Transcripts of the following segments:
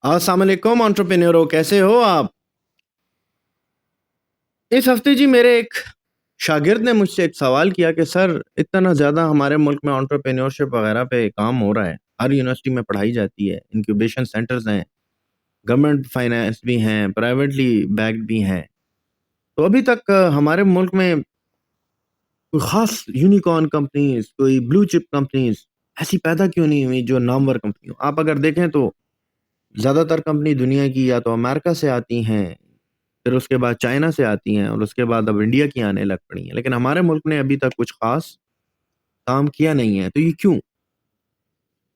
السلام علیکم انٹرپرینوروں، کیسے ہو آپ؟ اس ہفتے جی میرے ایک شاگرد نے مجھ سے ایک سوال کیا کہ سر اتنا زیادہ ہمارے ملک میں انٹرپرینورشپ وغیرہ پہ کام ہو رہا ہے، ہر یونیورسٹی میں پڑھائی جاتی ہے، انکیوبیشن سینٹرز ہیں، گورنمنٹ فائنانس بھی ہیں، پرائیویٹلی بیکڈ بھی ہیں، تو ابھی تک ہمارے ملک میں کوئی خاص یونیکارن کمپنیز، کوئی بلو چپ کمپنیز ایسی پیدا کیوں نہیں ہوئی جو نامور کمپنی ہو؟ آپ اگر دیکھیں تو زیادہ تر کمپنی دنیا کی یا تو امریکہ سے آتی ہیں، پھر اس کے بعد چائنا سے آتی ہیں، اور اس کے بعد اب انڈیا کی آنے لگ پڑی ہیں، لیکن ہمارے ملک نے ابھی تک کچھ خاص کام کیا نہیں ہے، تو یہ کیوں؟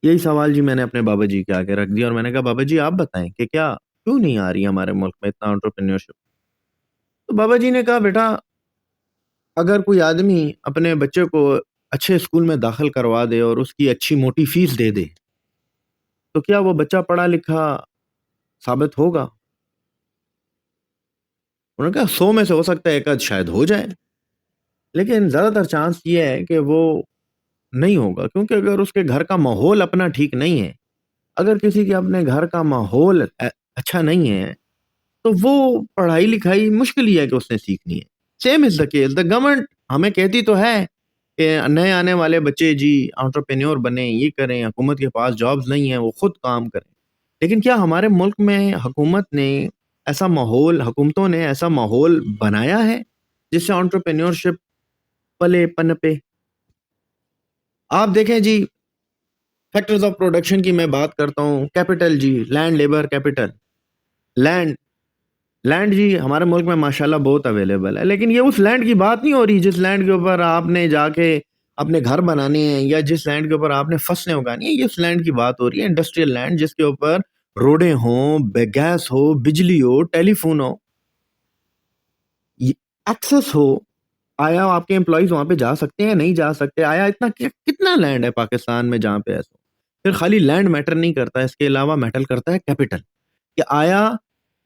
یہی سوال جی میں نے اپنے بابا جی کے آگے رکھ دیا، اور میں نے کہا بابا جی آپ بتائیں کہ کیا کیوں نہیں آ رہی ہمارے ملک میں اتنا انٹرپرینیورشپ؟ تو بابا جی نے کہا بیٹا اگر کوئی آدمی اپنے بچے کو اچھے اسکول میں داخل کروا دے اور اس کی اچھی موٹی فیس دے دے تو کیا وہ بچہ پڑھا لکھا ثابت ہوگا؟ انہوں نے کہا 100 میں سے ہو سکتا ہے ایک آدھ شاید ہو جائے، لیکن زیادہ تر چانس یہ ہے کہ وہ نہیں ہوگا، کیونکہ اگر اس کے گھر کا ماحول اپنا ٹھیک نہیں ہے، اگر کسی کے اپنے گھر کا ماحول اچھا نہیں ہے تو وہ پڑھائی لکھائی مشکل ہی ہے کہ اس نے سیکھنی ہے۔ Same is the case, the government ہمیں کہتی تو ہے کہ نئے آنے والے بچے جی انٹرپرینور بنیں، یہ کریں، حکومت کے پاس جابز نہیں ہیں، وہ خود کام کریں، لیکن کیا ہمارے ملک میں حکومت نے ایسا ماحول، حکومتوں نے ایسا ماحول بنایا ہے جس سے انٹرپرینورشپ پلے پنپے؟ آپ دیکھیں جی فیکٹرز آف پروڈکشن کی میں بات کرتا ہوں، کیپٹل جی، land labour capital, land land جی ہمارے ملک میں ماشاءاللہ بہت اویلیبل ہے، لیکن یہ اس لینڈ کی بات نہیں ہو رہی جس لینڈ کے اوپر آپ نے جا کے اپنے گھر بنانے ہیں، یا جس لینڈ کے اوپر آپ نے فصلیں اگانی ہیں، یہ اس لینڈ کی بات ہو رہی ہے انڈسٹریل لینڈ، جس کے اوپر روڈیں ہوں، گیس ہو، بجلی ہو، ٹیلی فون ہو، ایکسس ہو۔ آیا آپ کے امپلائیز وہاں پہ جا سکتے ہیں؟ نہیں جا سکتے۔ آیا اتنا کتنا لینڈ ہے پاکستان میں جہاں پہ ایسا؟ پھر خالی لینڈ میٹر نہیں کرتا، اس کے علاوہ میٹر کرتا ہے کیپٹل، کہ آیا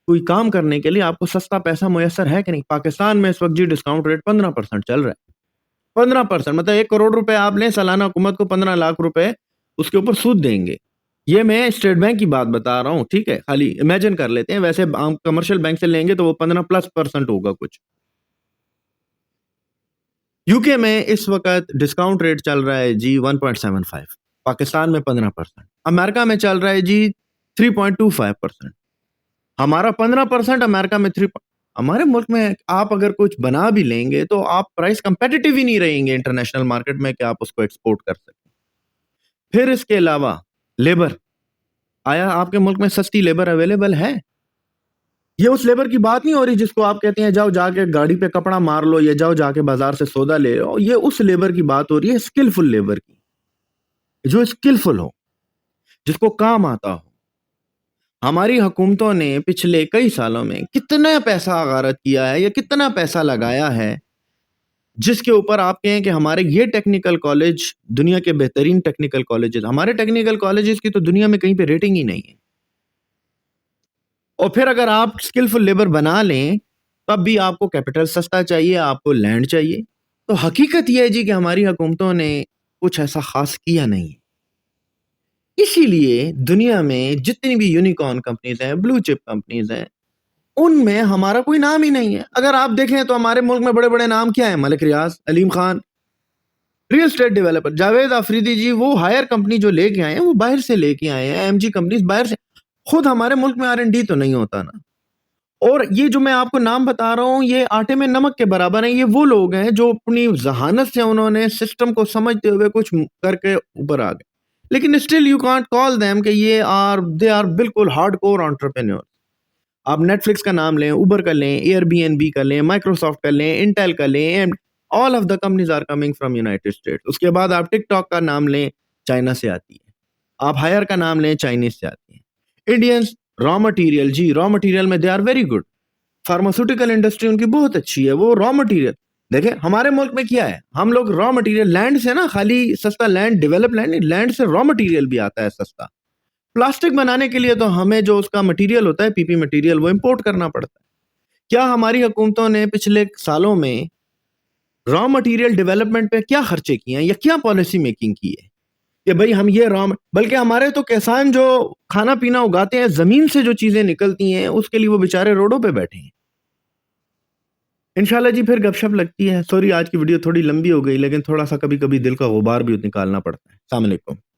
کوئی کام کرنے کے لیے آپ کو سستا پیسہ میسر ہے کہ نہیں؟ پاکستان میں اس وقت جی ڈسکاؤنٹ ریٹ 15% چل رہا ہے، 15%، مطلب 1 کروڑ روپے آپ لیں سالانہ، حکومت کو 15 لاکھ روپے اس کے اوپر سود دیں گے۔ یہ میں اسٹیٹ بینک کی بات بتا رہا ہوں، ٹھیک ہے، خالی امیجن کر لیتے ہیں، ویسے ہم کمرشل بینک سے لیں گے تو وہ 15+% ہوگا کچھ۔ یو کے میں اس وقت ڈسکاؤنٹ ریٹ چل رہا ہے جی 1.75، پاکستان میں 15%، امریکہ میں چل رہا ہے جی 3.25%، ہمارا 15%، امریکہ میں 3۔ ہمارے ملک میں آپ اگر کچھ بنا بھی لیں گے تو آپ پرائس کمپیٹیٹیو ہی نہیں رہیں گے انٹرنیشنل مارکیٹ میں کہ آپ اس کو ایکسپورٹ کر سکیں۔ پھر اس کے علاوہ لیبر، آیا آپ کے ملک میں سستی لیبر اویلیبل ہے؟ یہ اس لیبر کی بات نہیں ہو رہی جس کو آپ کہتے ہیں جاؤ جا کے گاڑی پہ کپڑا مار لو، یا جاؤ جا کے بازار سے سودا لے لو، یہ اس لیبر کی بات ہو رہی ہے اسکلفل لیبر کی، جو اسکلفل ہو، جس کو کام آتا ہو۔ ہماری حکومتوں نے پچھلے کئی سالوں میں کتنا پیسہ غارت کیا ہے یا کتنا پیسہ لگایا ہے، جس کے اوپر آپ کہیں کہ ہمارے یہ ٹیکنیکل کالج دنیا کے بہترین ٹیکنیکل کالجز، ہمارے ٹیکنیکل کالجز کی تو دنیا میں کہیں پہ ریٹنگ ہی نہیں ہے۔ اور پھر اگر آپ اسکلفل لیبر بنا لیں تب بھی آپ کو کیپٹل سستا چاہیے، آپ کو لینڈ چاہیے۔ تو حقیقت یہ ہے جی کہ ہماری حکومتوں نے کچھ ایسا خاص کیا نہیں، اسی لیے دنیا میں جتنی بھی یونیکارن کمپنیز ہیں، بلو چپ کمپنیز ہیں، ان میں ہمارا کوئی نام ہی نہیں ہے۔ اگر آپ دیکھیں تو ہمارے ملک میں بڑے بڑے نام کیا ہیں؟ Malik Riaz, Aleem Khan, real estate developer, Javed Afridi ji, وہ ہائر کمپنی جو لے کے آئے ہیں وہ باہر سے لے کے آئے ہیں، ایم جی کمپنیز باہر سے، خود ہمارے ملک میں R&D تو نہیں ہوتا نا۔ اور یہ جو میں آپ کو نام بتا رہا ہوں یہ آٹے میں نمک کے برابر ہیں، یہ وہ لوگ ہیں جو اپنی ذہانت سے انہوں نے سسٹم کو سمجھتے ہوئے کچھ کر کے اوپر آ گئے، لیکن still you can't call them کہ یہ دے آر بالکل ہارڈ کور انٹرپرینور۔ آپ نیٹ فلکس کا نام لیں، اوبر کا لیں، ایئر بی این بی کا لیں، مائکروسافٹ کا لیں، انٹیل کا لیں، all of the companies are coming from United State. اس کے بعد آپ ٹک ٹاک کا نام لیں، چائنا سے آتی ہے۔ آپ ہائر کا نام لیں، چائنیز سے آتی ہے۔ انڈینس را مٹیریل، جی را مٹیریل میں they are very good, pharmaceutical industry ان کی بہت اچھی ہے، وہ را مٹیریل۔ دیکھیں ہمارے ملک میں کیا ہے، ہم لوگ را مٹیریل لینڈ سے نا، خالی سستا لینڈ، ڈیولپ لینڈ نہیں، لینڈ سے را مٹیریل بھی آتا ہے سستا۔ پلاسٹک بنانے کے لیے تو ہمیں جو اس کا مٹیریل ہوتا ہے، پی پی مٹیریل، وہ امپورٹ کرنا پڑتا ہے۔ کیا ہماری حکومتوں نے پچھلے سالوں میں را مٹیریل ڈیولپمنٹ پہ کیا خرچے کیے ہیں یا کیا پالیسی میکنگ کی ہے؟ کہ بھئی ہم یہ بلکہ ہمارے تو کسان جو کھانا پینا اگاتے ہیں، زمین سے جو چیزیں نکلتی ہیں اس کے لیے وہ بیچارے روڈوں پہ بیٹھے ہیں۔ انشاءاللہ جی پھر گپ شپ لگتی ہے۔ سوری آج کی ویڈیو تھوڑی لمبی ہو گئی، لیکن تھوڑا سا کبھی کبھی دل کا غبار بھی نکالنا پڑتا ہے۔ السلام علیکم۔